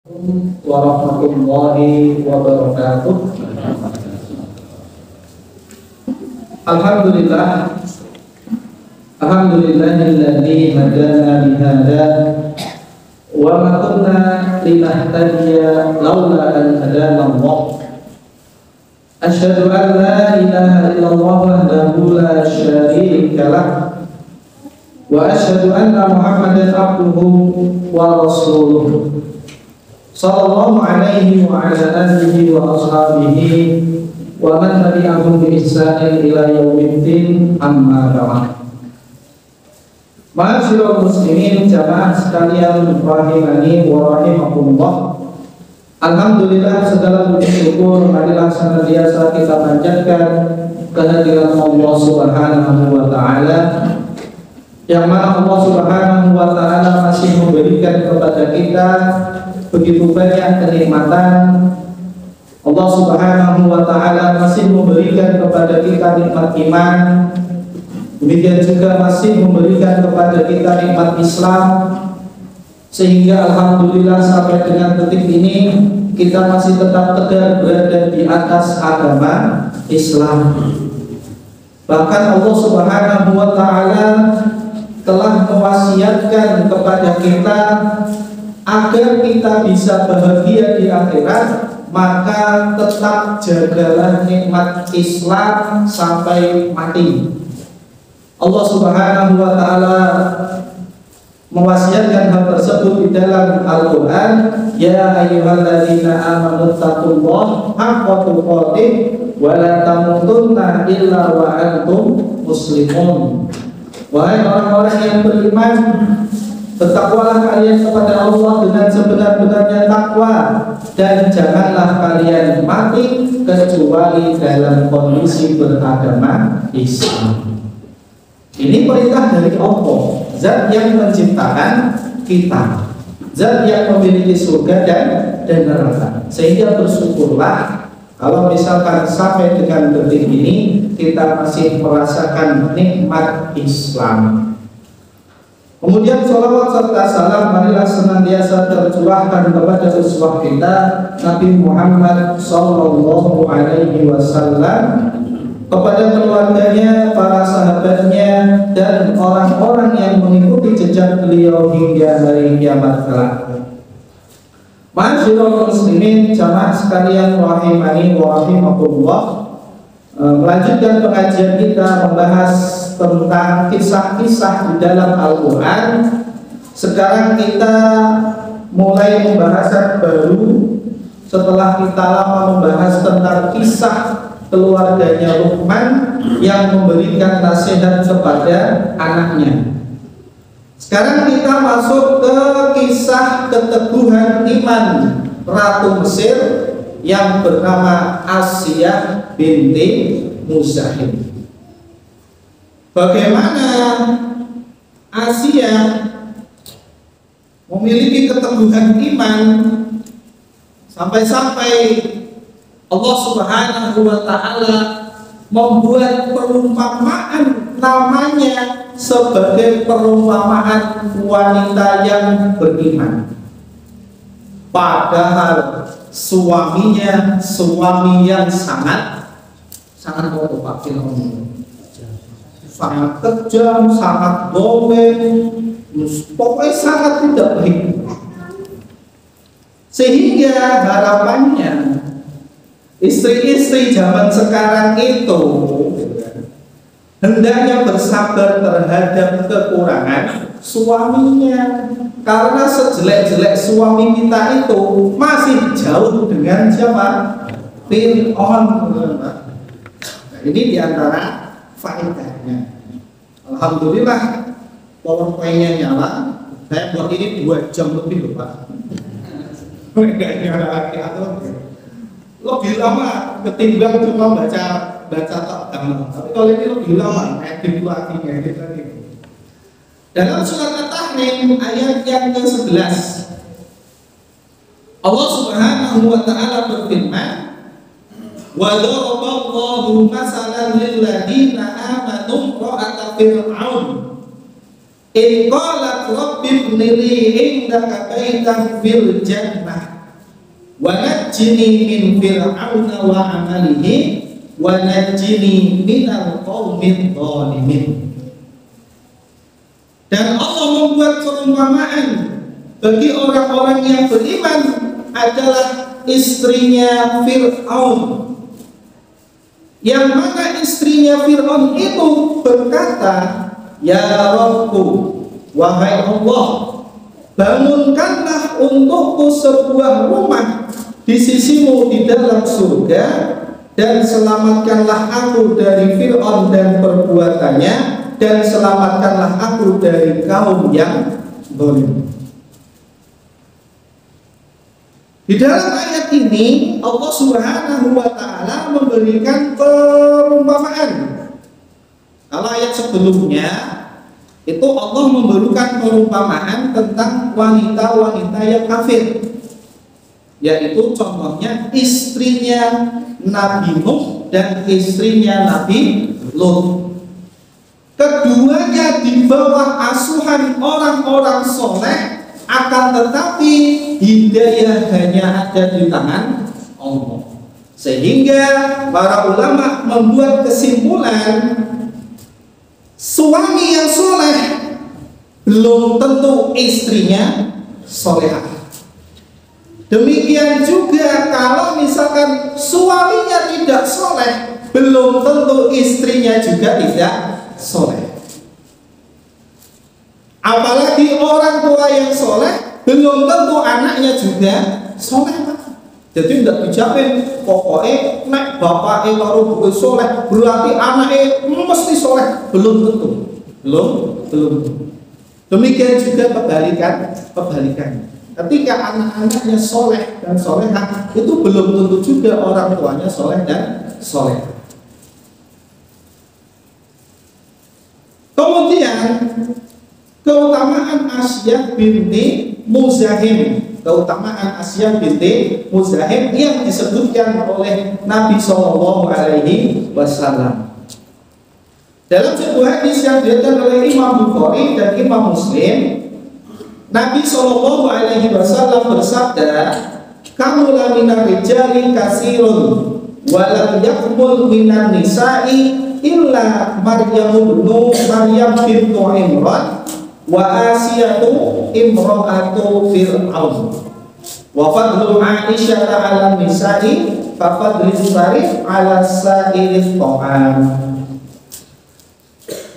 Warahmatullahi wabarakatuh. Alhamdulillah, alhamdulillahilladzi hadana lihada wa ma kunna linahtadiya laula an hadana Allah. Asyhadu an la ilaha illallah wahdahu la syarika lah wa asyhadu anna Muhammadan abduhu wa rasuluh. Sallallahu alaihi wa ala alihi wa ashabihi wa man tabi'ahum bi ihsanin ila yaumiddin, amma ba'd. Ma'asyiral muslimin, jamaah sekalian rahimani wa rahimakumullah. Alhamdulillah, segala puji syukur marilah senantiasa kita panjatkan kehadiran Allah Subhanahu wa taala, yang mana Allah Subhanahu wa taala masih memberikan kepada kita begitu banyak kenikmatan. Allah Subhanahu wa taala masih memberikan kepada kita nikmat iman, demikian juga masih memberikan kepada kita nikmat Islam, sehingga alhamdulillah sampai dengan detik ini kita masih tetap tegar berada di atas agama Islam. Bahkan Allah Subhanahu wa taala telah mewasiatkan kepada kita agar kita bisa bahagia di akhirat, maka tetap jagalah nikmat Islam sampai mati. Allah Subhanahu wa taala mewasiatkan hal tersebut di dalam Al-Qur'an, ya ayyuhalladzina amanu taqullaha haqqa tuqatih wa la tamutunna illa wa antum muslimun. Wahai orang-orang yang beriman, bertakwalah kalian kepada Allah dengan sebenar-benarnya takwa, dan janganlah kalian mati kecuali dalam kondisi beragama Islam. Ini perintah dari Allah, Zat yang menciptakan kita, Zat yang memiliki surga dan neraka. Sehingga bersyukurlah kalau misalkan sampai dengan detik ini kita masih merasakan nikmat Islam. Kemudian sholawat serta salam marilah senantiasa tercurahkan kepada uswah kita Nabi Muhammad sallallahu alaihi wasallam, kepada keluarganya, para sahabatnya, dan orang-orang yang mengikuti jejak beliau hingga hari kiamat kelak. Ma'asyiral muslimin, jamaah sekalian rahimani wa rahimakumullah. Melanjutkan pengajian kita membahas tentang kisah-kisah di dalam Al-Quran. Sekarang kita mulai pembahasan baru setelah kita lama membahas tentang kisah keluarganya Luqman yang memberikan nasihat kepada anaknya. Sekarang kita masuk ke kisah keteguhan iman Ratu Mesir yang bernama Asiyah binti Muzahim. Bagaimana Asiyah memiliki keteguhan iman sampai-sampai Allah Subhanahu wa taala membuat perumpamaan namanya sebagai perumpamaan wanita yang beriman. Padahal suaminya suami yang sangat kooperatif, sangat kejam, sangat dolen, pokoknya sangat tidak baik. Sehingga harapannya istri-istri zaman sekarang itu hendaknya bersabar terhadap kekurangan suaminya, karena sejelek-jelek suami kita itu masih jauh dengan siapa? Fir'aun. Nah, ini diantara faedahnya. Alhamdulillah, powerpointnya nyala. Saya buat ini 2 jam lebih loh Pak. Enggak nyala lagi atau lebih lama ketimbang cuma baca tok. Tapi kalau ini lebih lama, edit lagi. Dalam surat At-Tahrim ayat yang ke-11, Allah Subhanahu wa taala berfirman, wa daraballahu masalan lil ladzina amanu ra'ata fir'aun in qalat rabbi ibni li indaka baitan fil jannah wa najjini min fir'auna wa amalihi wa najjini minal qaumidh dhalimin. Dan Allah membuat perumpamaan bagi orang-orang yang beriman adalah istrinya Fir'aun, yang mana istrinya Fir'aun itu berkata, ya Rabbku, wahai Allah, bangunkanlah untukku sebuah rumah di sisimu di dalam surga, dan selamatkanlah aku dari Fir'aun dan perbuatannya, dan selamatkanlah aku dari kaum yang zalim. Di dalam ayat ini Allah Subhanahu wa taala memberikan perumpamaan. Kalau ayat sebelumnya itu Allah memberikan perumpamaan tentang wanita-wanita yang kafir, yaitu contohnya istrinya Nabi Nuh dan istrinya Nabi Lut. Keduanya di bawah asuhan orang-orang soleh, akan tetapi hidayah hanya ada di tangan Allah. Sehingga para ulama membuat kesimpulan, suami yang soleh belum tentu istrinya solehah. Demikian juga kalau misalkan suaminya tidak soleh, belum tentu istrinya juga tidak soleh. Apalagi orang tua yang soleh, belum tentu anaknya juga soleh. Jadi tidak dijamin pokoknya nek bapaknya karo buku soleh berarti anaknya mesti soleh, belum tentu. Belum tentu. Demikian juga kebalikannya. Ketika anak-anaknya soleh dan solehah, itu belum tentu juga orang tuanya soleh dan soleh. Kemudian keutamaan Asyah binti Muzahim, keutamaan Asyah binti Muzahim yang disebutkan oleh Nabi Shallallahu Alaihi Wasallam dalam sebuah hadis yang diriwayatkan oleh Imam Bukhari dan Imam Muslim. Nabi Shallallahu Alaihi Wasallam bersabda, "Kamula minar rijali kasirun, walam yakmul minan nisa'i illa Maryam bintu Imran wa Asiyatu imra'atu Fir'aun wa fadlu Aisyah 'ala nisa'i fa fadlu sarif 'ala sa'iris ta'am."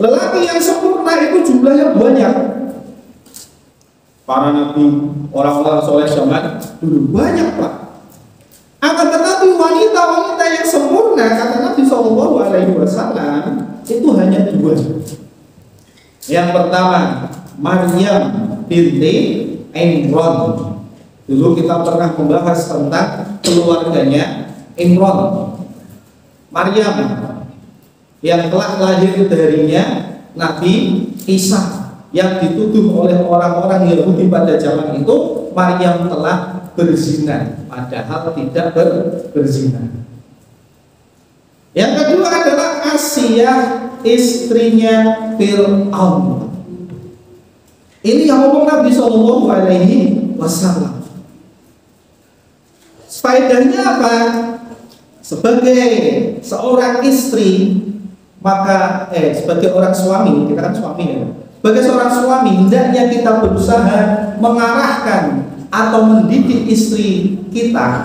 Lelaki yang sempurna itu jumlahnya banyak. Para nabi, orang-orang soleh zaman dulu banyak, Pak. Akan tetapi wanita-wanita yang sempurna kata Nabi Shallallahu Alaihi Wasallam itu hanya dua. Yang pertama Maryam binti Imran. Dulu kita pernah membahas tentang keluarganya Imran. Maryam yang telah lahir darinya Nabi Isa, yang dituduh oleh orang-orang Yahudi pada zaman itu Maryam telah berzina, padahal tidak berzina. Yang kedua adalah Asiyah, istrinya Fir'aun. Ini yang ngomong Nabi Shallallahu Alaihi Wasallam. Faedahnya apa? Sebagai seorang istri, maka sebagai orang suami, kita kan suami ya. Sebagai seorang suami, hendaknya kita berusaha mengarahkan atau mendidik istri kita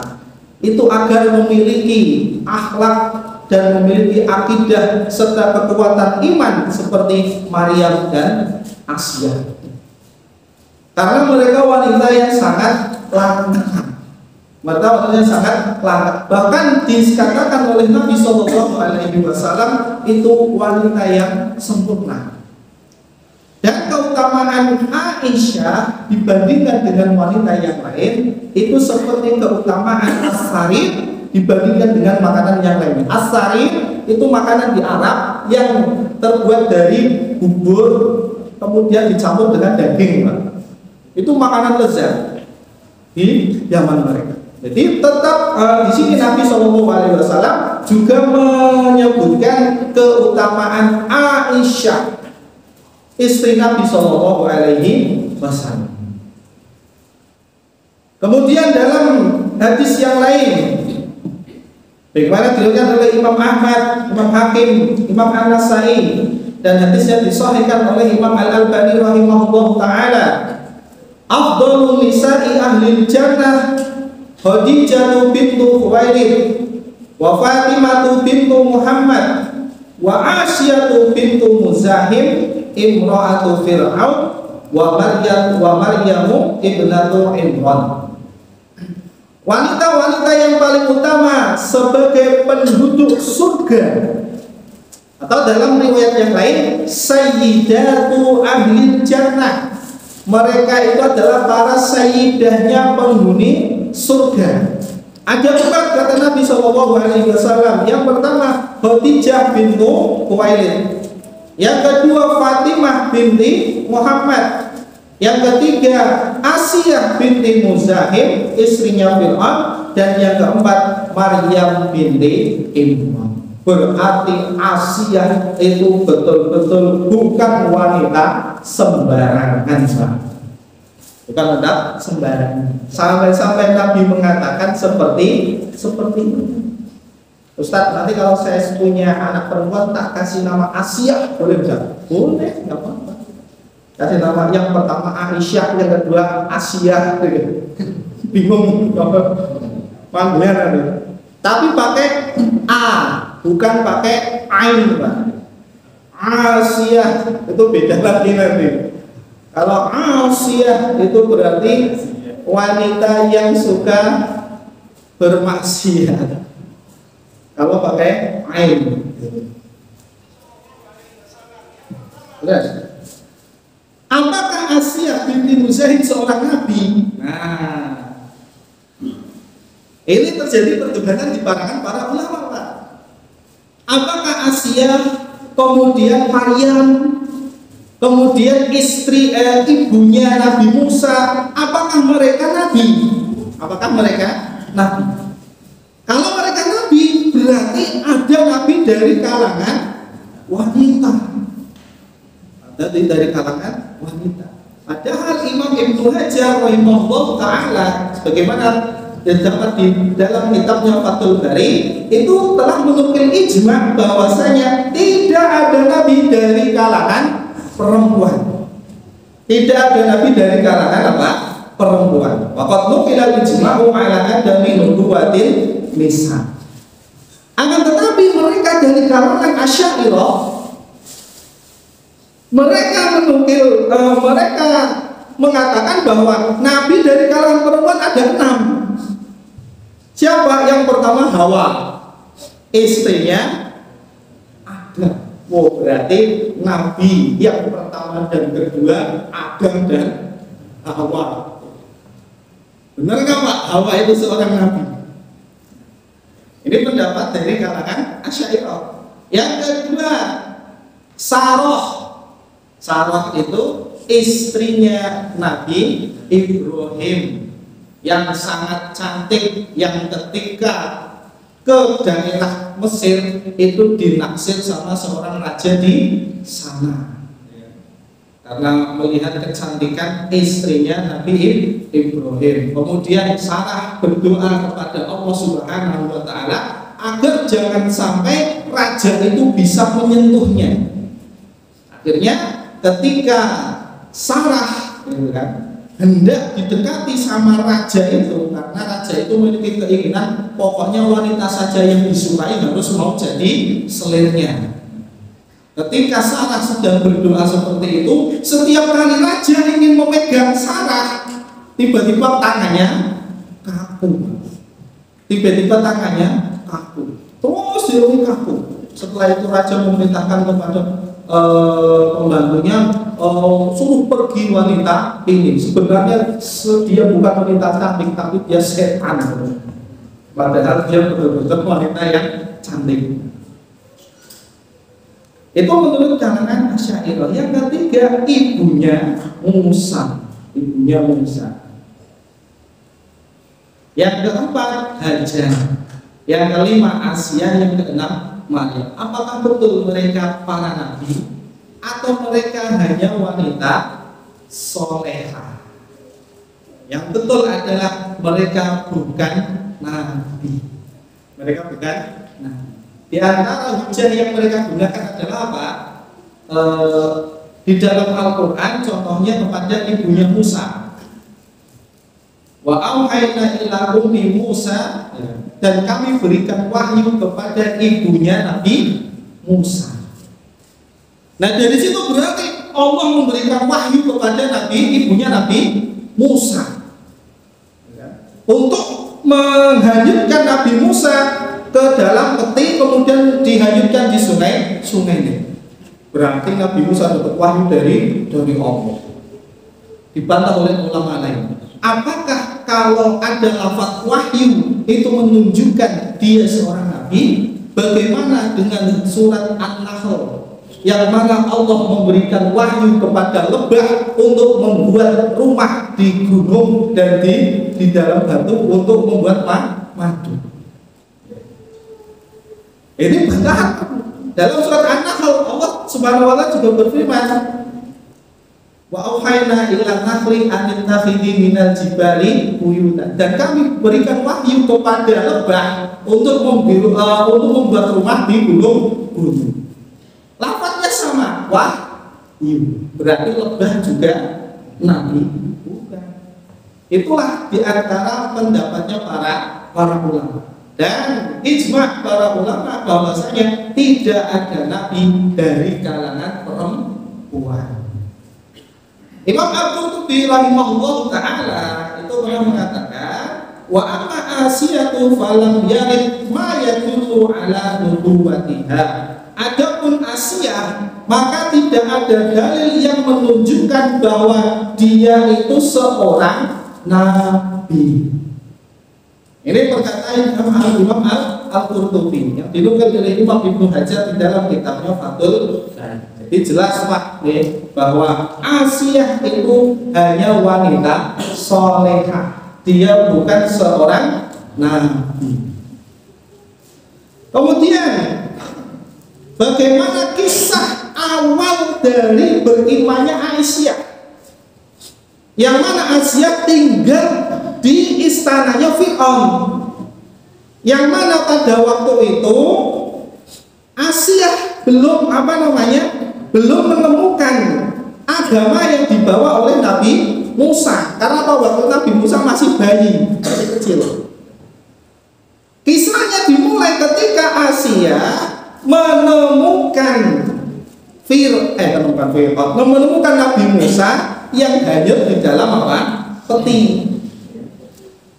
itu agar memiliki akhlak dan memiliki akidah serta kekuatan iman seperti Maryam dan Asyah. Karena mereka wanita yang sangat langka. Mereka wanita sangat langka. Bahkan dikatakan oleh Nabi Shallallahu Alaihi Wasallam itu wanita yang sempurna. Dan keutamaan Aisyah dibandingkan dengan wanita yang lain itu seperti keutamaan as-sarir dibandingkan dengan makanan yang lain. As-sarir itu makanan di Arab yang terbuat dari bubur kemudian dicampur dengan daging, Pak. Itu makanan lezat di zaman mereka. Jadi tetap di sini Nabi SAW juga menyebutkan keutamaan Aisyah, istri Nabi Shallallahu Alaihi Wasallam. Kemudian dalam hadis yang lain, bagaimana diriwayatkan oleh Imam Ahmad, Imam Hakim, Imam An-Nasai, dan hadisnya disahihkan oleh Imam Al-Albani rahimahullah taala. Afdhalul nisa'i ahli jannah Khadijah bintu Khuwailid wa Fatimah bintu Muhammad wa Asyiyah bintu Muzahim imra'atu Fir'aun wa Maryamu ibnatu Imran. Wanita-wanita yang paling utama sebagai penduduk surga, atau dalam riwayat yang lain sayyidatu ahli jannah, mereka itu adalah para sayyidahnya penghuni surga. Ada empat kata Nabi SAW. Yang pertama Khadijah bintu Khuwailid, yang kedua Fatimah binti Muhammad, yang ketiga Asyiyah binti Muzahim istrinya Fir'aun, dan yang keempat Maryam binti Imran. Berarti Asyiyah itu betul-betul bukan wanita sembarangan, bukan wanita sembarangan. Sampai-sampai Nabi mengatakan seperti itu. Ustaz, nanti kalau saya punya anak perempuan tak kasih nama Asyiyah, boleh enggak? Boleh, enggak apa-apa. Kasih nama yang pertama Aisyah, yang kedua Asyiyah. Bingung panggilan nanti. Tapi pakai A, bukan pakai Ain, Pak. Asyiyah itu beda lagi nanti. Kalau Asyiyah itu berarti wanita yang suka bermaksiat. Kalau pakai Ain. Terus, apakah Asyiyah binti Muzahim seorang nabi? Nah, ini terjadi perdebatan di kalangan para ulama, Pak. Apakah Asyiyah, kemudian Maryam, kemudian ibunya Nabi Musa, apakah mereka nabi? Apakah mereka nabi? Kalau mereka nabi, berarti ada nabi dari kalangan wanita. Ada dari kalangan wanita. Padahal Imam Ibnu Hajar rahimahullah taala, sebagaimana terdapat di dalam kitabnya Fathul Bari, itu telah menukil ijma bahwasanya tidak ada nabi dari kalangan perempuan. Tidak ada nabi dari kalangan apa? Perempuan. Waqad nukila ijma'u ala adami nubuwatin nisa. Akan tetapi mereka dari kalangan Asy'ariyah, mereka mengatakan bahwa nabi dari kalangan perempuan ada 6. Siapa? Yang pertama Hawa, istrinya Adam. Oh, berarti nabi yang pertama dan kedua Adam dan Hawa. Benar nggak, Pak? Hawa itu seorang nabi. Ini pendapat dari kalangan Asy'ariyah. Yang kedua Sarah. Sarah itu istrinya Nabi Ibrahim, yang sangat cantik, yang ketika ke daerah Mesir itu dinaksir sama seorang raja di sana, karena melihat kecantikan istrinya Nabi Ibrahim. Kemudian Sarah berdoa kepada Allah Subhanahu wa taala agar jangan sampai raja itu bisa menyentuhnya. Akhirnya ketika Sarah hendak didekati sama raja itu, karena raja itu memiliki keinginan pokoknya wanita saja yang disukai harus mau jadi selirnya. Ketika Sarah sedang berdoa seperti itu, setiap kali raja ingin memegang Sarah, tiba-tiba tangannya kaku. Terus dia kaku. Setelah itu raja memerintahkan kepada pembantunya, suruh pergi wanita ini. Sebenarnya dia bukan wanita cantik, tapi dia setan. Padahal dia betul-betul wanita yang cantik. Itu menurut kalangan Asy'ariyah. Yang ketiga ibunya Musa. Yang keempat Hajar. Yang kelima Asy'iyah. Yang keenam Maryam. Apakah betul mereka para nabi atau mereka hanya wanita solehah? Yang betul adalah mereka bukan nabi. Mereka bukan nabi. Di antara hujah yang mereka gunakan adalah apa? Di dalam Al-Quran contohnya kepada ibunya Musa. Wa auhayna ila ummi Musa, dan kami berikan wahyu kepada ibunya Nabi Musa. Nah dari situ berarti Allah memberikan wahyu kepada ibunya Nabi Musa untuk menghanyutkan Nabi Musa ke dalam peti, kemudian dihanyutkan di sungai ini. Berarti Nabi Musa dapat wahyu dari Allah. Dibantah oleh ulama lain. Apakah kalau ada lafaz wahyu itu menunjukkan dia seorang nabi? Bagaimana dengan surat An-Nahl yang mana Allah memberikan wahyu kepada lebah untuk membuat rumah di gunung dan di dalam batu untuk membuat madu? Ini bantahan. Dalam surat An-Nahl Allah Subhanahu wa taala juga berfirman, wa auhayna ila nakhli an takhidhi minal jibali buyutan, dan kami berikan wahyu kepada lebah untuk membuat rumah di gunung. Lafaznya sama, wahyu. Berarti lebah juga nabi? Bukan. Itulah di antara pendapatnya para ulama. Dan ijma' para ulama bahwasanya tidak ada nabi dari kalangan perempuan. Imam Al-Qurtubi rahimahullah ta'ala itu pernah mengatakan, wa amma Asiyatu falam yarid ma yadullu ala nubuwatiha. Adapun Asiyah, maka tidak ada dalil yang menunjukkan bahwa dia itu seorang nabi. Ini perkataan Imam Al-Qurtubi yang dinukil oleh Imam Ibnu Hajar di dalam kitabnya Fathul Bari. Jadi jelas Pak bahwa Asiyah itu hanya wanita solehah. Dia bukan seorang nabi. Kemudian bagaimana kisah awal dari berimannya Aisyah, yang mana Aisyah tinggal di istananya Fir'aun, yang mana pada waktu itu Aisyah belum belum menemukan agama yang dibawa oleh Nabi Musa, karena pada waktu Nabi Musa masih bayi, masih kecil. Kisahnya dimulai ketika Aisyah menemukan menemukan Nabi Musa yang hanyut di dalam peti.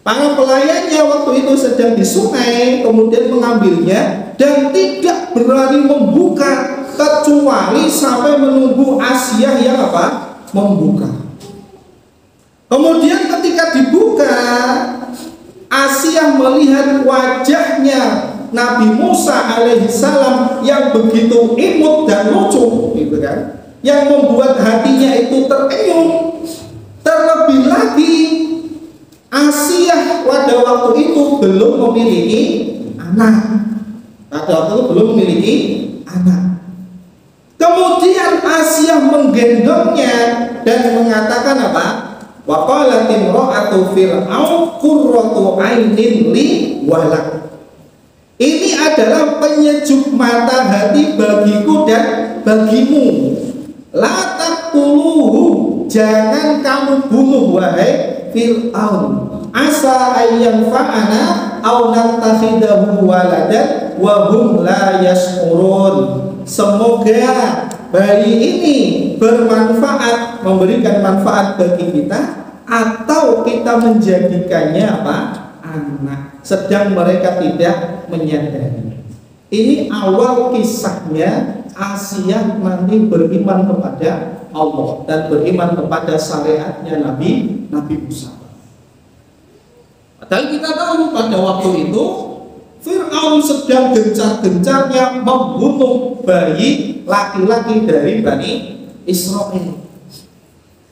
Para pelayannya waktu itu sedang di sungai, kemudian mengambilnya dan tidak berani membuka kecuali sampai menunggu Aisyah yang membuka. Kemudian ketika dibuka, Aisyah melihat wajahnya Nabi Musa alaihissalam yang begitu imut dan lucu, gitu kan, yang membuat hatinya itu terenyuh. Terlebih lagi Aisyah pada waktu itu belum memiliki anak. Kemudian Aisyah menggendongnya dan mengatakan apa? Wa qalat imra'atu fir'aun qurratu 'ainin li walak. Ini adalah penyejuk mata hati bagiku dan bagimu. La taqtuluhu, jangan kamu bunuh wahai Fir'aun. Asa ayyan fa'ana aw nattakhidahu waladan wa hum la yash'urun. Semoga bayi ini bermanfaat, memberikan manfaat bagi kita, atau kita menjadikannya anak, sedang mereka tidak menyadari. Ini awal kisahnya Aisyah nanti beriman kepada Allah dan beriman kepada syariatnya Nabi Musa. Padahal kita tahu pada waktu itu Fir'aun sedang gencar-gencarnya membunuh bayi laki-laki dari Bani Israel.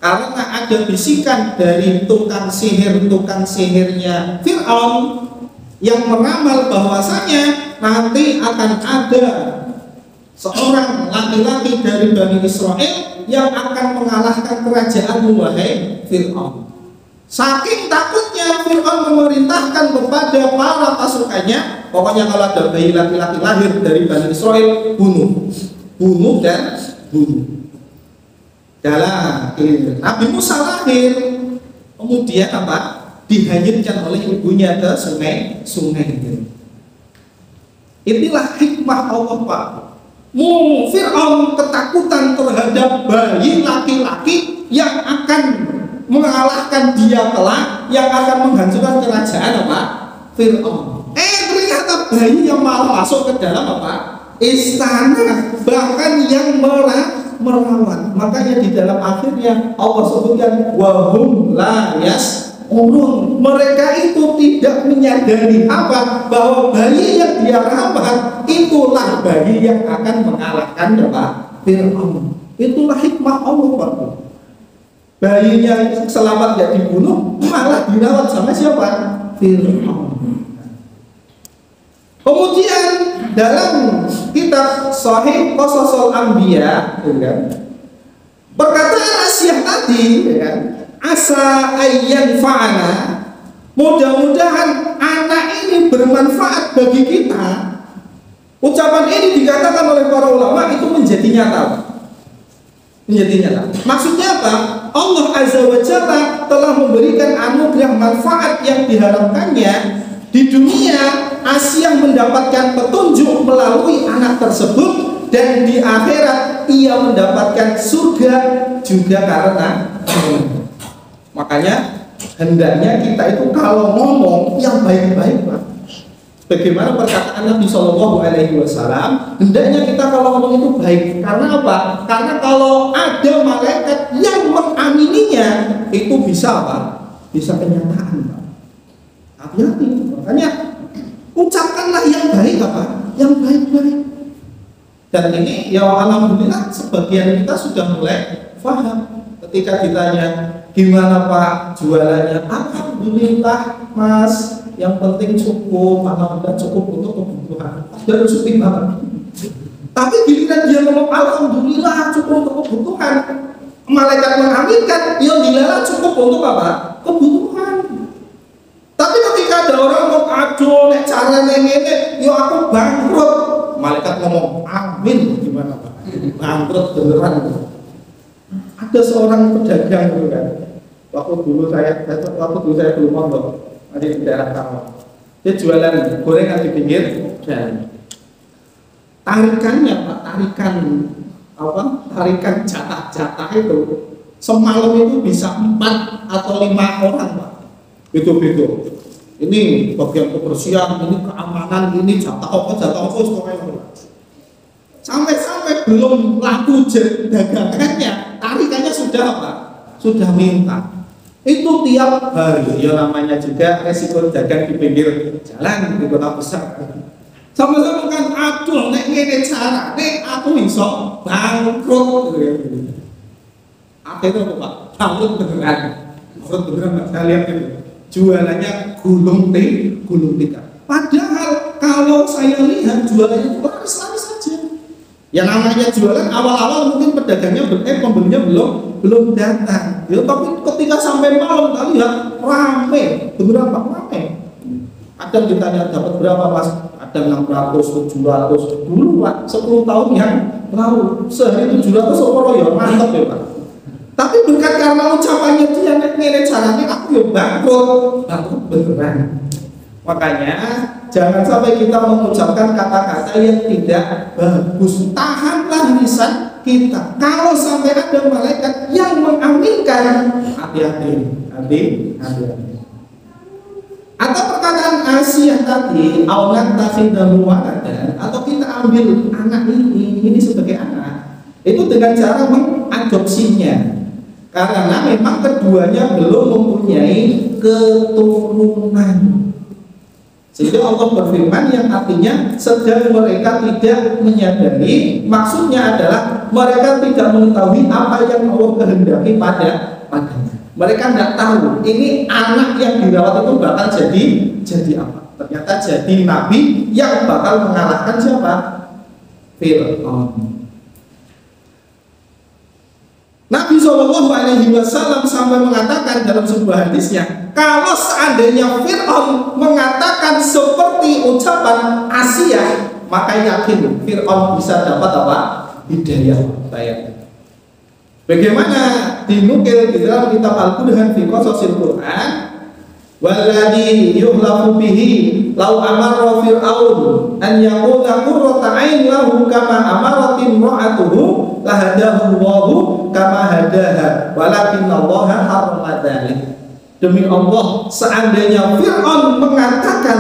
Karena ada bisikan dari tukang sihirnya Fir'aun yang meramal bahwasanya nanti akan ada seorang laki-laki dari Bani Israel yang akan mengalahkan kerajaan wahai Fir'aun. Saking takutnya Fir'aun memerintahkan kepada para pasukannya, pokoknya kalau ada bayi laki-laki lahir dari Bani Israel, bunuh dan bunuh. Dalam Nabi Musa lahir, kemudian apa? Dihanyutkan oleh ibunya ke sungai. Inilah hikmah Allah, Pak. Fir'aun ketakutan terhadap bayi laki-laki yang akan mengalahkan dia kelak, yang akan menghancurkan kerajaan apa? Fir'aun. Ternyata bayi yang malah masuk ke dalam apa? Istana, bahkan yang merawat. Makanya di dalam akhirnya Allah sebutkan wahum la yas'urun. Mereka itu tidak menyadari apa? Bahwa bayi yang dia rawat itulah bayi yang akan mengalahkan apa? Fir'aun. Itulah hikmah Allah, Pak. Bayinya selamat gak dibunuh, malah dirawat sama siapa? Fir'aun. Kemudian dalam kitab Sahih Qasasul Anbiya, perkataan Asy'ah tadi, asa ayyan fa'ana, mudah-mudahan anak ini bermanfaat bagi kita. Ucapan ini dikatakan oleh para ulama itu menjadi nyata. Maksudnya apa? Allah Azza wa Jalla telah memberikan anugerah manfaat yang diharapkannya di dunia. Asy'ah mendapatkan petunjuk melalui anak tersebut, dan di akhirat ia mendapatkan surga juga karena. Makanya hendaknya kita itu kalau ngomong yang baik-baik, Pak. Bagaimana perkataan Nabi Shallallahu Alaihi Wasallam, hendaknya kita kalau ngomong itu baik. Karena apa? Karena kalau ada malaikat yang mengamininya, itu bisa apa? Bisa kenyataan, Pak. Hati-hati. Makanya ucapkanlah yang baik, apa? Yang baik-baik. Dan ini ya alhamdulillah sebagian kita sudah mulai paham. Ketika ditanya gimana Pak jualannya, alhamdulillah Mas. Yang penting cukup, alhamdulillah cukup untuk kebutuhan. Dan syukur banget. Tapi giliran dia ngomong alhamdulillah cukup untuk kebutuhan, malaikat mengaminkan, ya dilala cukup untuk apa? Kebutuhan. Tapi ketika ada orang ngomong aduh, nek caranya ngene, ya aku bangkrut. Malaikat ngomong amin, gimana Pak? Bangkrut beneran. Ada seorang pedagang gitu kan. Waktu dulu saya belum mondok. Ada di daerah Karawang. Dia jualan gorengan di pinggir jalan. Tarikannya Pak, tarikan jatah-jatah itu semalam itu bisa 4 atau 5 orang, Pak. Beda-beda. Ini bagian kebersihan, ini keamanan, ini jatah apa semuanya. Sampai belum laku dagangannya, tarikannya sudah apa? Sudah minta. Itu tiap hari, ya namanya juga resiko dagang di pinggir jalan di kota besar. Sama-sama kan, aduh, nek ngene cara, nek aku iso bangkrut. Akhirnya apa Pak? Bangkrut beneran. Pak, saya lihat itu. Jualannya gulung tikar. Padahal kalau saya lihat jualannya laris-laris saja. Ya namanya jualan awal-awal mungkin pedagangnya pembelinya belum datang. Ya, tapi ketika sampai malam kali lihat rame, beneran Pak, rame. Kadang ditanya dapat berapa Mas? Ada 600, 700 dulu Pak, 10 tahun yang lalu sehari 700 orang ya mantap ya Pak. Tapi bukan karena ucapannya dia ngene caranya aku ya bangkrut beneran. Makanya jangan sampai kita mengucapkan kata-kata yang tidak bagus. Tahanlah lisan kita. Kalau sampai ada malaikat yang mengaminkan, hati-hati. Atau perkataan Asy'ah tadi, aulat tafidahu walada, atau kita ambil anak ini sebagai anak, itu dengan cara mengadopsinya. Karena memang keduanya belum mempunyai keturunan. Sehingga Allah berfirman yang artinya sedang mereka tidak menyadari, maksudnya adalah mereka tidak mengetahui apa yang Allah kehendaki padanya. Mereka tidak tahu ini anak yang dirawat itu bakal jadi apa. Ternyata jadi nabi yang bakal mengalahkan siapa? Fir'aun. Nah, Nabi SAW sampai mengatakan dalam sebuah hadisnya, kalau seandainya Fir'aun mengatakan seperti ucapan Asia, maka yakin Fir'aun bisa dapat apa? Hidayah. Bagaimana dinukil di dalam kitab Al-Qur'an fi qasasil Qur'an, walladhi yuhlafu bihi law amara fir'aun an yakuna qurrata ain lahu kama amarat imra'atuhu lahadahu Allahu kama hadaha walakin Allah harrama dzalik. Demi Allah, seandainya Fir'aun mengatakan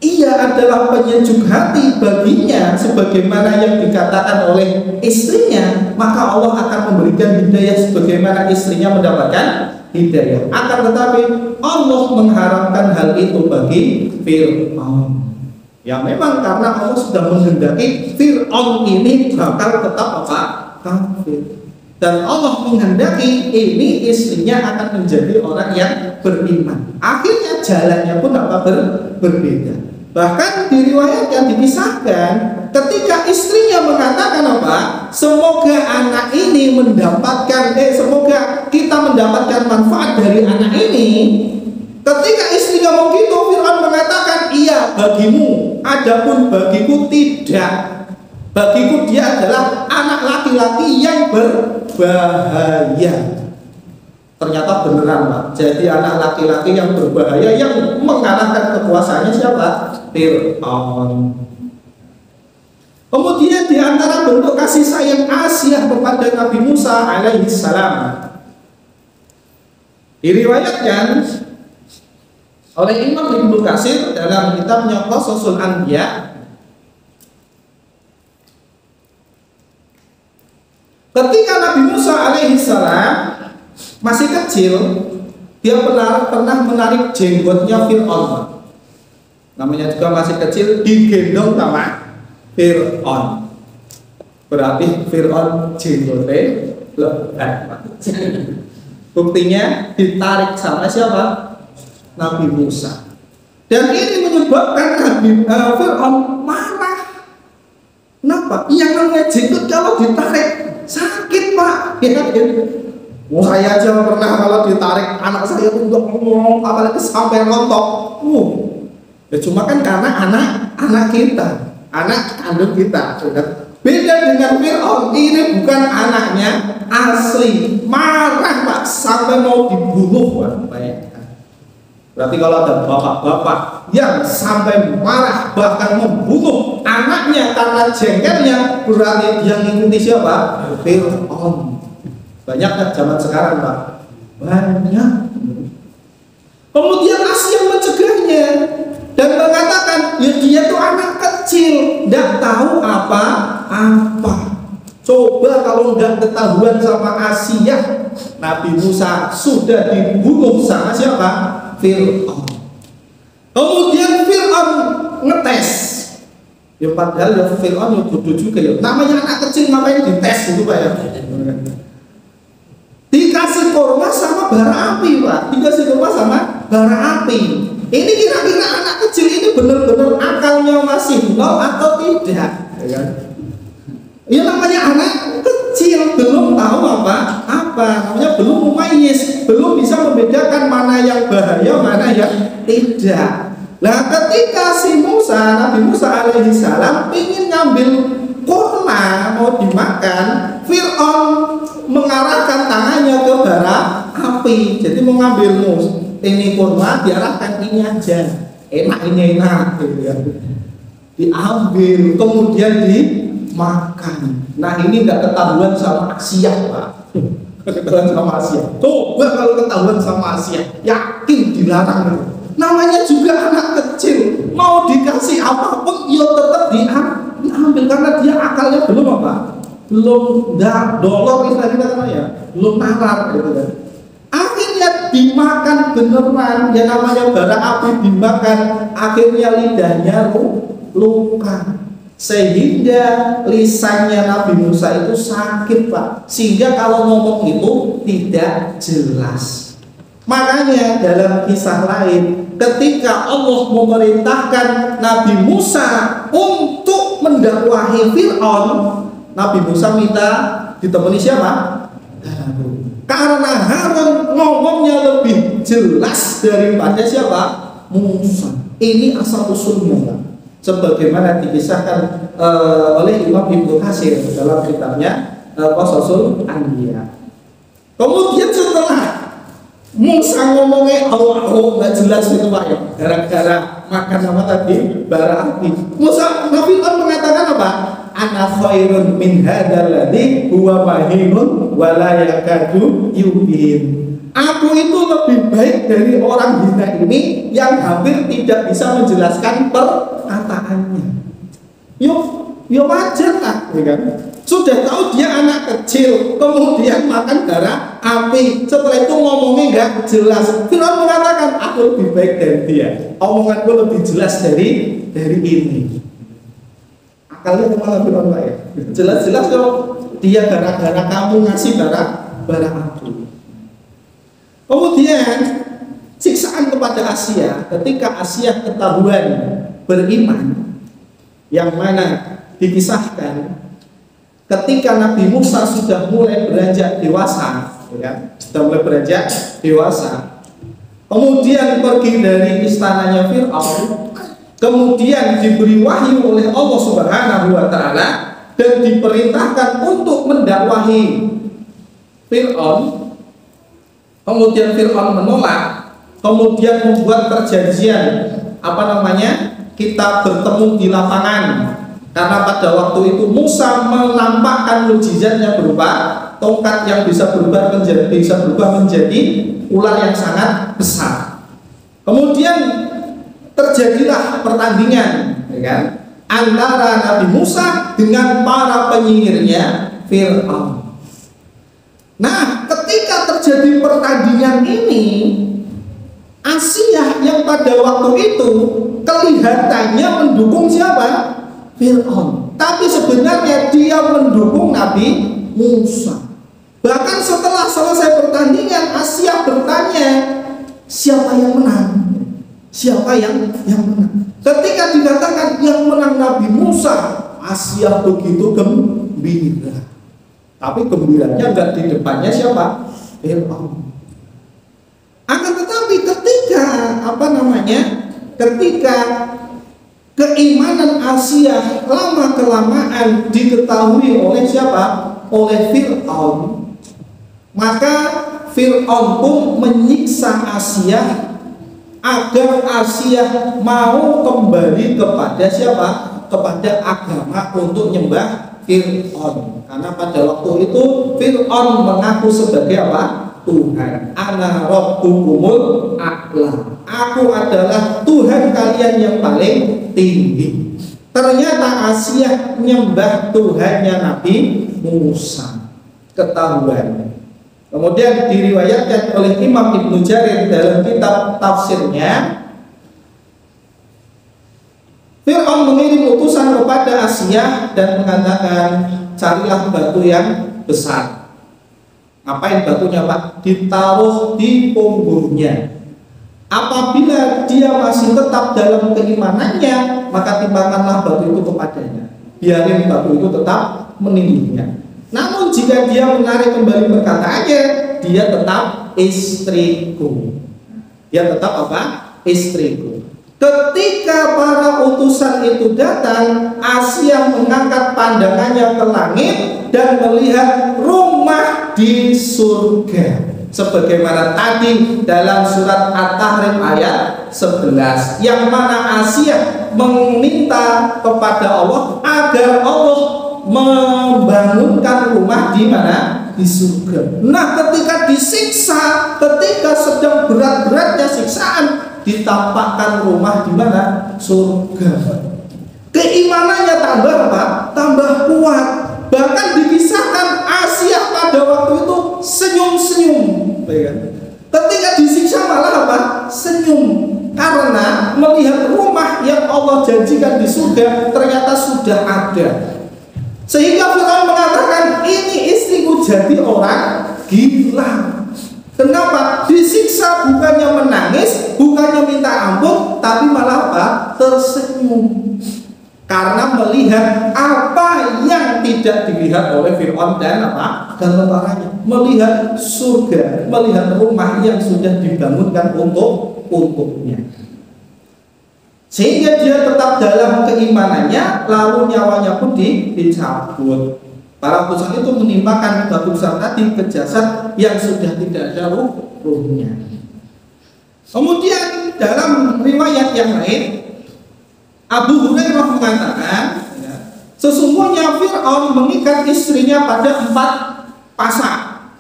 ia adalah penyejuk hati baginya sebagaimana yang dikatakan oleh istrinya, maka Allah akan memberikan hidayah sebagaimana istrinya mendapatkan hidayah. Akan tetapi Allah mengharamkan hal itu bagi Fir'aun. Ya memang karena Allah sudah menghendaki Fir'aun ini bakal tetap apa? Kafir. Dan Allah menghendaki ini istrinya akan menjadi orang yang beriman. Akhirnya jalannya pun apa? Berbeda. Bahkan diriwayatkan, dipisahkan, ketika istrinya mengatakan apa? Semoga anak ini mendapatkan, semoga kita mendapatkan manfaat dari anak ini. Ketika istrinya ngomong gitu, Fir'aun mengatakan, iya bagimu, adapun bagiku tidak. Bagiku dia adalah anak laki-laki yang berbahaya. Ternyata beneran Pak. Jadi anak laki-laki yang berbahaya yang mengalahkan kekuasaannya siapa? Fir'aun. Kemudian di antara bentuk kasih sayang Asia kepada Nabi Musa alaihissalam, diriwayatkan oleh Imam Ibnu Katsir dalam kitabnya Qasasul Anbiya, ketika Nabi Musa alaihissalam masih kecil, dia pernah menarik jenggotnya Fir'aun. Namanya juga masih kecil, digendong sama Fir'aun. Berarti Fir'aun jenggotnya lebat. Buktinya ditarik sama siapa? Nabi Musa. Dan ini menyebabkan Nabi Fir'aun marah. Kenapa? Yang namanya jenggot kalau ditarik sakit Pak. Ya kan? Saya aja pernah kalau ditarik anak saya tuh udah ngomong, apalagi sampai rontok. Ya cuma kan karena anak kita, anak kandung kita. Beda dengan Fir'aun, ini bukan anaknya asli. Marah Pak, sampai mau dibunuh Pak. Berarti kalau ada bapak-bapak yang sampai marah bahkan membunuh anaknya karena jengkelnya, berarti dia ngikuti siapa? Fir'aun. Banyak kan zaman sekarang Pak? Banyak. Kemudian Asia mencegahnya dan mengatakan, ya dia tuh anak kecil, tidak tahu apa-apa. Coba kalau nggak ketahuan sama Asia, Nabi Musa sudah dibunuh sama siapa? Fir'aun. Kemudian Fir'aun ngetes. Ya padahal ya Fir'aun ya bodoh juga ya. Namanya anak kecil ngapain dites itu Pak ya? Dikasih kurma sama bara api Pak. Dikasih kurma sama bara api. Ini kira-kira anak kecil ini benar-benar akalnya masih nol atau tidak? Ya namanya anak kecil, belum tahu apa namanya, belum mumayyiz, belum bisa membedakan mana yang bahaya, mana yang tidak. Nah ketika si Musa, Nabi Musa alaihissalam ingin ngambil kurma mau dimakan, Fir'aun mengarahkan tangannya ke bara api. Jadi mau ngambil ini kurma, diarahkan ini aja, enak ini enak gitu ya. Diambil kemudian dimakan. Nah ini nggak ketahuan sama Asia Pak. Ketahuan sama Asia. Coba kalau ketahuan sama Asia, yakin dilarang. Namanya juga anak kecil, mau dikasih apapun ya tetap diambil karena dia akalnya belum apa? Belum dolor kita ya, belum nalar gitu kan. Akhirnya dimakan beneran, yang namanya bara api dimakan, akhirnya lidahnya luka. Sehingga lisannya Nabi Musa itu sakit Pak, sehingga kalau ngomong itu tidak jelas. Makanya dalam kisah lain, ketika Allah memerintahkan Nabi Musa untuk mendakwahi Fir'aun, Nabi Musa minta ditemani siapa? Harun. Karena Harun ngomongnya lebih jelas daripada siapa? Musa. Ini asal usulnya, sebagaimana dikisahkan oleh Imam Ibnu Katsir dalam kitabnya Qasasul Anbiya. Kemudian setelah Musa ngomongnya Allah nggak jelas itu Pak ya, gara-gara makan apa tadi? Bara api. Nabi mengatakan apa? Ana khairun min hadzal ladzi huwa mahinun wa la yakadu yubin. Aku itu lebih baik dari orang hina ini yang hampir tidak bisa menjelaskan perkataannya. Yo wajar lah, ya kan? Sudah tahu dia anak kecil, kemudian makan bara api. Setelah itu ngomongnya nggak jelas. Firaun mengatakan, aku lebih baik dari dia. Omonganku lebih jelas dari ini. Akalnya kemana Firaun Pak ya? Jelas-jelas kalau dia gara-gara kamu ngasih bara api. Kemudian siksaan kepada Asia ketika Asia ketahuan beriman, yang mana dikisahkan ketika Nabi Musa sudah mulai beranjak dewasa, ya, kemudian pergi dari istananya Fir'aun, kemudian diberi wahyu oleh Allah Subhanahu wa Ta'ala dan diperintahkan untuk mendakwahi Fir'aun. Kemudian Fir'aun menolak, kemudian membuat perjanjian kita bertemu di lapangan, karena pada waktu itu Musa menampakkan mukjizatnya berupa tongkat yang bisa berubah menjadi ular yang sangat besar. Kemudian terjadilah pertandingan, ya kan, antara Nabi Musa dengan para penyihirnya Fir'aun. Nah, ketika terjadi pertandingan ini, Asia yang pada waktu itu kelihatannya mendukung siapa? Fir'aun. Tapi sebenarnya dia mendukung Nabi Musa. Bahkan setelah selesai pertandingan, Asia bertanya, siapa yang menang? Siapa yang menang? Ketika dikatakan yang menang Nabi Musa, Asia begitu gembira. Tapi gembiranya enggak di depannya siapa? Fir'aun. Akan tetapi ketika ketika keimanan Asia lama kelamaan diketahui oleh siapa? Oleh Fir'aun, maka Fir'aun pun menyiksa Asia agar Asia mau kembali kepada siapa? Kepada agama untuk nyembah Fir'aun. Karena pada waktu itu Fir'aun mengaku sebagai apa? Tuhan. Ana rabbukumul a'la. Aku adalah Tuhan kalian yang paling tinggi. Ternyata Asia menyembah Tuhannya Nabi Musa. Ketahuan. Kemudian diriwayatkan oleh Imam Ibnu Jarir dalam kitab tafsirnya, Fir'aun mengirim utusan kepada Asia dan mengatakan, carilah batu yang besar. Ngapain batunya Pak? Ditaruh di punggungnya. Apabila dia masih tetap dalam keimanannya, maka timbangkanlah batu itu kepadanya. Biarin batu itu tetap menindihnya. Namun jika dia menarik kembali perkataannya, dia tetap istriku. Dia tetap apa? Istriku. Ketika para utusan itu datang, Asia mengangkat pandangannya ke langit dan melihat rumah di surga. Sebagaimana tadi dalam surat At-Tahrim ayat 11, yang mana Asia meminta kepada Allah agar Allah membangunkan rumah di mana? Di surga. Nah, ketika disiksa, ketika sedang berat-beratnya siksaan, ditampakkan rumah di mana? Surga. Keimanannya tambah apa? Tambah kuat. Bahkan dikisahkan Asia pada waktu itu senyum-senyum. Ketika disiksa malah apa? Senyum. Karena melihat rumah yang Allah janjikan di surga ternyata sudah ada. Sehingga Fir'aun mengatakan, ini istriku jadi orang gila. Kenapa? Disiksa bukannya menangis, bukannya minta ampun, tapi malah apa? Tersenyum. karena melihat apa yang tidak dilihat oleh Fir'aun dan tentaranya, melihat surga, melihat rumah yang sudah dibangunkan untuknya, sehingga dia tetap dalam keimanannya, lalu nyawanya pun dicabut. Para utusan itu menimpakan batu besar tadi ke jasad yang sudah tidak ada ruhnya. Kemudian dalam riwayat yang lain, Abu Hurairah mengatakan, sesungguhnya Fir'aun mengikat istrinya pada 4 pasang,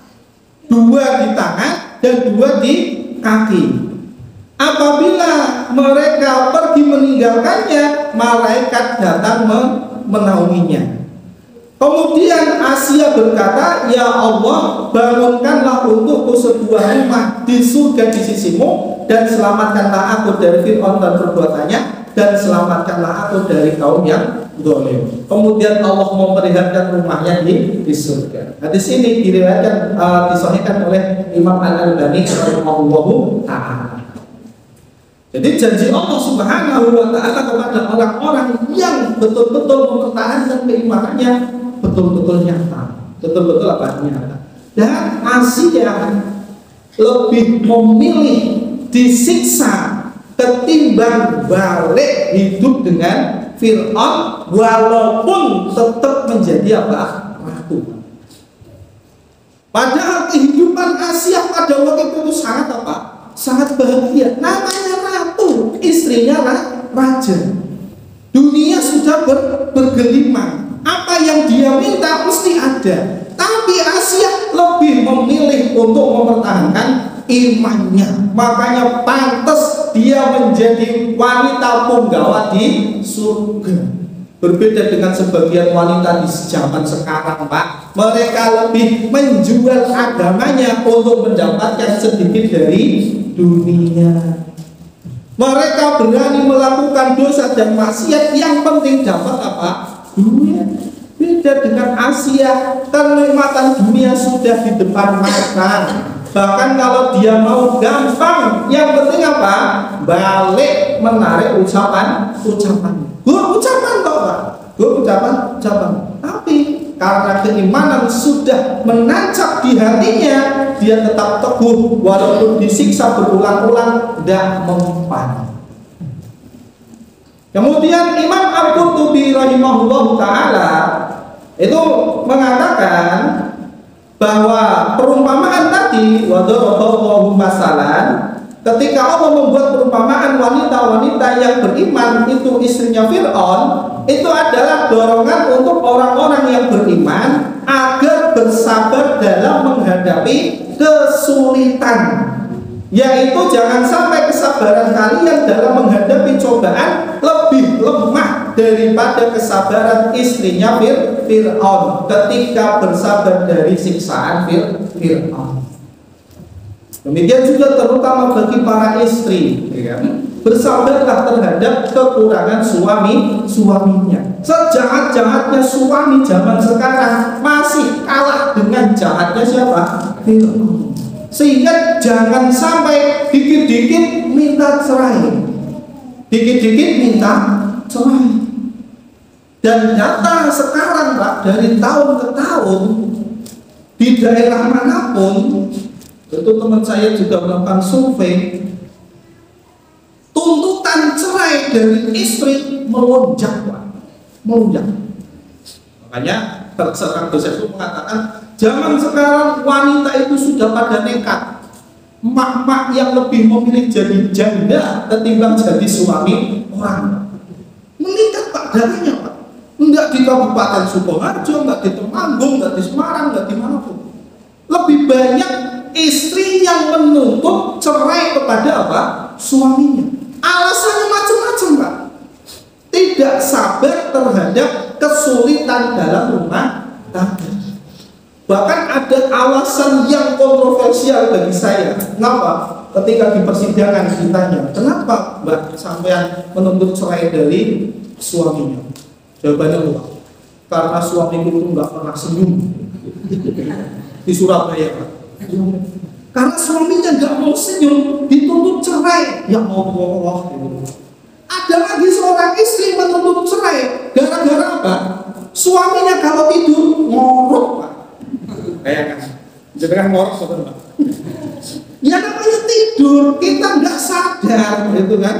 2 di tangan dan 2 di kaki. Apabila mereka pergi meninggalkannya, malaikat datang menaunginya. Kemudian Asia berkata, ya Allah, bangunkanlah untukku sebuah rumah di surga di sisimu, dan selamatkanlah aku dari Fir'aun dan perbuatannya, dan selamatkanlah aku dari kaum yang zalim. Kemudian Allah memperlihatkan rumahnya di surga. Hadis ini diriwayatkan disahihkan oleh Imam Al-Albani rahimahullahu ta'ala. Jadi janji Allah Subhanahu wa ta'ala kepada orang-orang yang betul-betul mempertahankan keimanannya betul-betul nyata. Betul-betul nyata. Dan Asia lebih memilih disiksa ketimbang balik hidup dengan Fir'aun, walaupun tetap menjadi ratu. Padahal kehidupan Asia pada waktu itu sangat bahagia. Namanya ratu, istrinya raja. Dunia sudah bergelimang. Apa yang dia minta mesti ada. Tapi Asia lebih memilih untuk mempertahankan imannya. Makanya pantas dia menjadi wanita punggawa di surga. Berbeda dengan sebagian wanita di zaman sekarang, Pak. Mereka lebih menjual agamanya untuk mendapatkan sedikit dari dunia. Mereka berani melakukan dosa dan maksiat, yang penting dapat dunia. Beda dengan Asia, kenikmatan dunia sudah di depan mata. Bahkan kalau dia mau gampang, yang penting balik menarik ucapan. Ucapan. Tapi karena keimanan sudah menancap di hatinya, dia tetap teguh walaupun disiksa berulang-ulang, tidak mempan. Kemudian Imam Al-Qurtubi rahimahullah ta'ala itu mengatakan bahwa perumpamaan tadi, wadaraballahu masalan, ketika Allah membuat perumpamaan wanita-wanita yang beriman itu istrinya Fir'aun, itu adalah dorongan untuk orang-orang yang beriman agar bersabar dalam menghadapi kesulitan. Yaitu jangan sampai kesabaran kalian dalam menghadapi cobaan lebih lemah daripada kesabaran istrinya Fir'aun ketika bersabar dari siksaan Fir'aun. Demikian juga terutama bagi para istri, bersabarlah terhadap kekurangan suaminya. Sejahat-jahatnya suami zaman sekarang masih kalah dengan jahatnya siapa? Fir'aun. Sehingga jangan sampai dikit-dikit minta cerai, Dan nyata sekarang, Pak, dari tahun ke tahun di daerah manapun, itu teman saya juga melakukan survei, tuntutan cerai dari istri melonjak, Pak. Makanya seorang dosen itu mengatakan, zaman sekarang wanita itu sudah pada nekat. Mak-mak yang lebih memilih jadi janda ketimbang jadi suami orang. Meningkat, Pak, darahnya, Pak. Enggak di Kabupaten Sukoharjo, enggak di Temanggung, enggak di Semarang, enggak di manapun. Lebih banyak istri yang menuntut cerai kepada suaminya. Alasannya macam-macam, Pak. Tidak sabar terhadap kesulitan dalam rumah tangga. Bahkan ada alasan yang kontroversial bagi saya. Kenapa? Ketika di persidangan ditanya, kenapa Mbak sampean menuntut cerai dari suaminya? Jawabannya luar. Karena suamiku itu nggak pernah senyum di Surabaya, Pak. Karena suaminya nggak mau senyum, dituntut cerai. Ya Allah. Ada lagi seorang istri menuntut cerai Gara-gara apa? Suaminya kalau tidur ngorok, Pak. Kayak kan, jangan ngorok Pak. Ya namanya tidur, kita nggak sadar, gitu kan?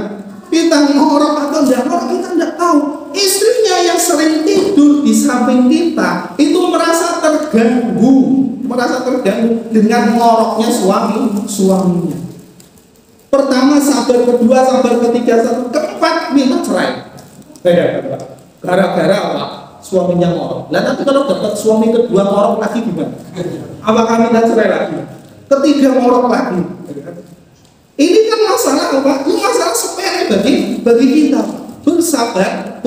Kita ngorok atau nggak ngorok kita nggak tahu. Istrinya yang sering tidur di samping kita itu merasa terganggu dengan ngoroknya suaminya. Pertama sabar, kedua sabar, ketiga sabar, keempat minta cerai. Gara-gara apa? Suaminya ngorok. Nah nanti kalau dapat suami kedua ngorok lagi gimana? Apakah minta cerai lagi? Ketiga ngorok lagi. Ini kan masalah apa? Ini masalah sepele bagi kita. Bersabarlah.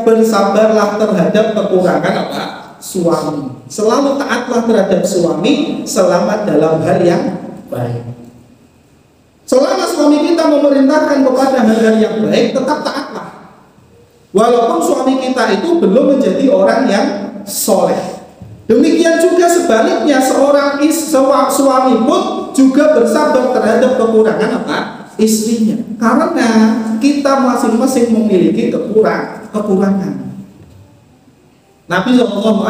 Bersabarlah terhadap kekurangan apa? Suami. Selalu taatlah terhadap suami selama dalam hal yang baik. Selama suami kita memerintahkan kepada hal-hal yang baik, tetap taatlah. Walaupun suami kita itu belum menjadi orang yang soleh. Demikian juga sebaliknya, seorang suami pun juga bersabar terhadap kekurangan apa? Istrinya. Karena kita masing-masing memiliki kekurangan. Nabi SAW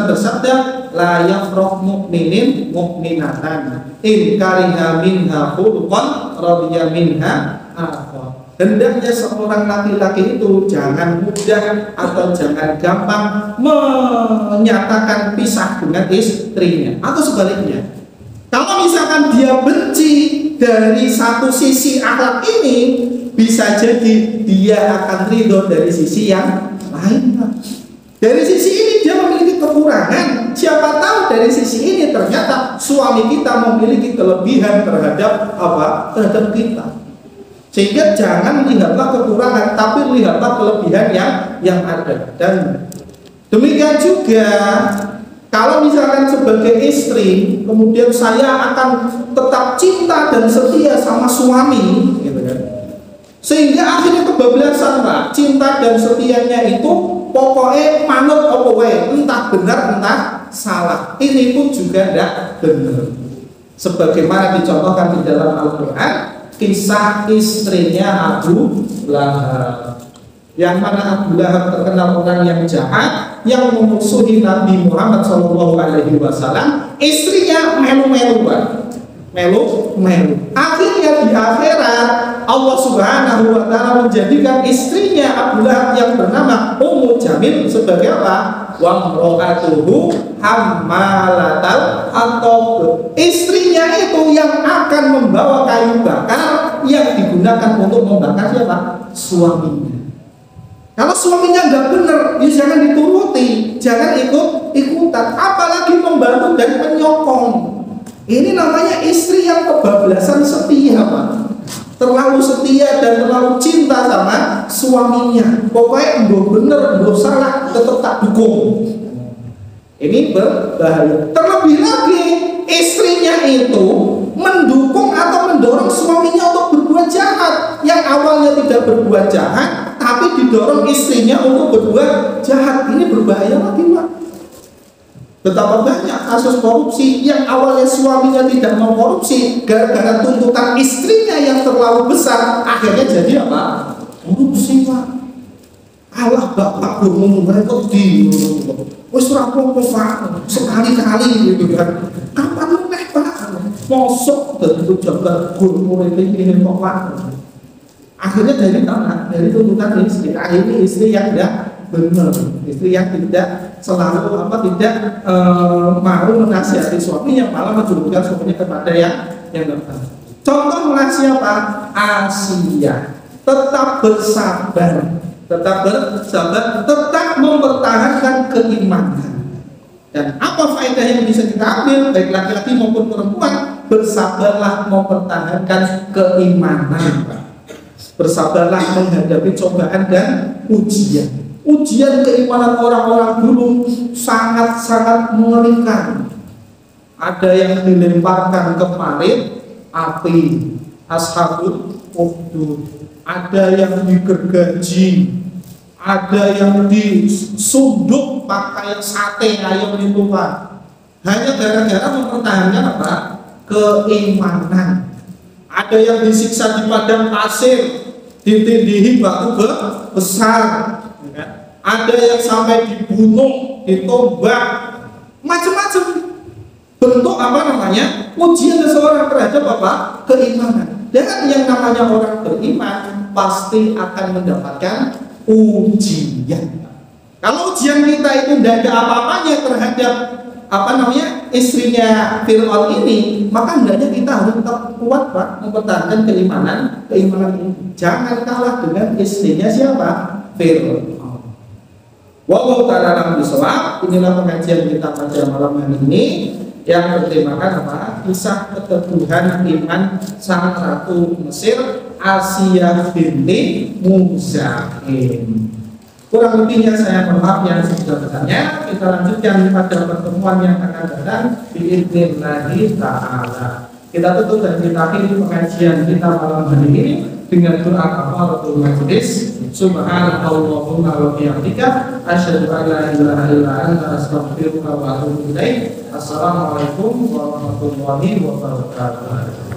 bersabda, la yafraq mu'minin mu'minatan in kariha minha khuluqan radiya minha akhar. Hendaknya seorang laki-laki itu jangan mudah atau jangan gampang menyatakan pisah dengan istrinya, atau sebaliknya. Kalau misalkan dia benci dari satu sisi akhlak ini, bisa jadi dia akan ridho dari sisi yang lain. Dari sisi ini dia memiliki kekurangan. Siapa tahu dari sisi ini ternyata suami kita memiliki kelebihan terhadap apa? Terhadap kita. Sehingga jangan lihatlah kekurangan, tapi lihatlah kelebihan yang ada. Dan demikian juga kalau misalkan sebagai istri, kemudian saya akan tetap cinta dan setia sama suami, gitu kan? Sehingga akhirnya kebablasan, Pak. Cinta dan setianya itu pokoknya manut apa wae, entah benar entah salah. Ini pun juga tidak benar. Sebagaimana dicontohkan di dalam Al-Qur'an, kisah istrinya Abu Lahab, yang mana Abu Lahab terkenal orang yang jahat, yang memusuhi Nabi Muhammad SAW. Istrinya melu-melu. Akhirnya di akhirat Allah Subhanahu wa Ta'ala menjadikan istrinya Abu Lahab yang bernama Ummu Jamil sebagai apa? Wa imra'atuhu hammalatal hatab. Istrinya itu yang akan membawa kayu bakar yang digunakan untuk membakar siapa? Suaminya. Kalau suaminya nggak benar, ya jangan dituruti, jangan ikut-ikutan, apalagi membantu dan menyokong. Ini namanya istri yang kebablasan setia, Pak. Terlalu setia dan terlalu cinta sama suaminya. Pokoknya bener, salah, tetap tak dukung. Ini berbahaya. Terlebih lagi, istrinya itu mendukung atau mendorong suaminya untuk berbuat jahat. Yang awalnya tidak berbuat jahat, tapi didorong istrinya untuk berbuat jahat. Ini berbahaya lagi, Pak. Betapa banyak kasus korupsi yang awalnya suaminya tidak mau korupsi, gara-gara tuntutan istrinya yang terlalu besar, akhirnya jadi apa? Korupsi, Pak. Allah bapak berumur mereka di wis ora apa-apa, Pak. Sekali-kali gitu kan. Kapan lu nek, Pak? Mosok dadi pejabat gubernur ini kok, Pak. Akhirnya dari tuntutan istri, akhirnya istri yang tidak benar, istri yang tidak selalu tidak mau menasihati suaminya, malah menjuruskan suaminya kepada yang benar. Contohnya siapa? Asia. Tetap bersabar, tetap mempertahankan keimanan. Dan apa faedah yang bisa kita ambil, baik laki-laki maupun perempuan? Bersabarlah mempertahankan keimanan. Bersabarlah menghadapi cobaan dan ujian. Ujian keimanan orang-orang dulu sangat-sangat mengerikan. Ada yang dilemparkan ke parit api, ashabul ukhdud. Ada yang digergaji, ada yang disunduk pakai sate ayam itu, Pak. Hanya gara-gara mempertahankan apa? Keimanan. Ada yang disiksa di padang pasir ditindihi batu besar, ya. Ada yang sampai dibunuh, ditombak, macam-macam bentuk apa namanya ujian seseorang terhadap apa keimanan. Dan yang namanya orang beriman pasti akan mendapatkan ujian. Kalau ujian kita itu tidak ada apa-apanya terhadap apa namanya istrinya Fir'aun ini, maka hendaknya kita harus tetap kuat Pak mempertahankan keimanan ini. Jangan kalah dengan istrinya siapa? Fir'aun. Wallahu ta'ala a'lam bishawab. Inilah pengajian kita pada malam hari ini yang bertemakan apa? Kisah keteguhan iman sang ratu Mesir Asia binti Muzaim. Kurang lebihnya saya mohon maaf yang sebesar-besarnya. Kita lanjutkan pada pertemuan yang akan datang biidznillah ta'ala. Kita tutup dan kita akhiri pengajian kita malam hari ini dengan doa kafaratul majlis. Subhanallahumma wa bihamdika asyhadu an la ilaha illa anta astaghfiruka wa atubu ilaik. Assalamualaikum warahmatullahi wabarakatuh.